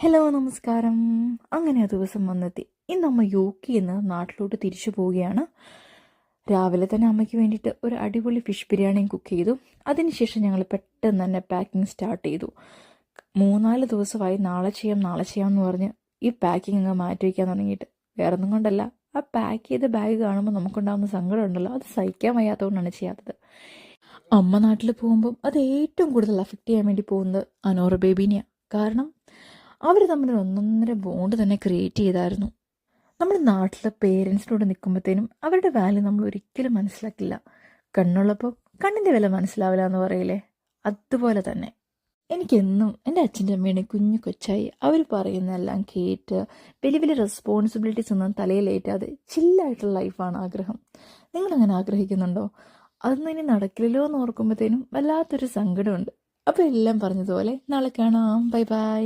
Hello നമസ്കാരം. അങ്ങനെ ആ ദിവസം വന്നെത്തി. ഇന്ന് അമ്മ യു.കെയിൽ നിന്ന് നാട്ടിലോട്ട് തിരിച്ചു പോവുകയാണ്. രാവിലെ തന്നെ അമ്മയ്ക്ക് വേണ്ടിയിട്ട് ഒരു അടിപൊളി ഫിഷ് ബിരിയാണിയും കുക്ക് ചെയ്തു. അതിനുശേഷം ഞങ്ങൾ പെട്ടെന്ന് തന്നെ പാക്കിംഗ് സ്റ്റാർട്ട് ചെയ്തു. 3-4 ദിവസമായി നാളെ ചെയ്യാം എന്ന് പറഞ്ഞ് ഈ പാക്കിംഗ് അങ്ങ് മാറ്റി വയ്ക്കാൻ തുടങ്ങിയിട്ട്. വേറൊന്നും കൊണ്ടല്ല, ആ പാക്ക് ചെയ്ത ബാഗ് കാണുമ്പോൾ നമുക്കുണ്ടാകുന്ന സങ്കടം ഉണ്ടല്ലോ, അത് സഹിക്കാൻ വയ്യാത്തതുകൊണ്ടാണ് ചെയ്യാത്തത്. അമ്മ നാട്ടിൽ പോകുമ്പം അത് ഏറ്റവും കൂടുതൽ അഫക്റ്റ് ചെയ്യാൻ വേണ്ടി പോകുന്നത് അനോറ ബേബീനെയാണ്. കാരണം അവർ തമ്മിൽ ഒന്നൊന്നര ബോണ്ട് തന്നെ ക്രിയേറ്റ് ചെയ്തായിരുന്നു. നമ്മൾ നാട്ടിലെ പേരൻസിനോട് നിൽക്കുമ്പോഴത്തേനും അവരുടെ വാല്യൂ നമ്മൾ ഒരിക്കലും മനസ്സിലാക്കില്ല. കണ്ണുള്ളപ്പോൾ കണ്ണിൻ്റെ വില മനസ്സിലാവില്ല എന്ന് പറയില്ലേ, അതുപോലെ തന്നെ എനിക്കെന്നും എൻ്റെ അച്ഛൻ്റെ അമ്മയുടെ കുഞ്ഞു കൊച്ചായി അവർ പറയുന്നതെല്ലാം കേട്ട് വലിയ വലിയ റെസ്പോൺസിബിലിറ്റീസ് ഒന്നും തലയിലേറ്റാതെ ചില്ലായിട്ടുള്ള ലൈഫാണ് ആഗ്രഹം. നിങ്ങളങ്ങനെ ആഗ്രഹിക്കുന്നുണ്ടോ? അതൊന്നും ഇനി നടക്കില്ലല്ലോ എന്ന് ഓർക്കുമ്പോഴത്തേനും വല്ലാത്തൊരു സങ്കടമുണ്ട്. അപ്പോൾ എല്ലാം പറഞ്ഞതുപോലെ നാളെ കാണാം. Bye bye.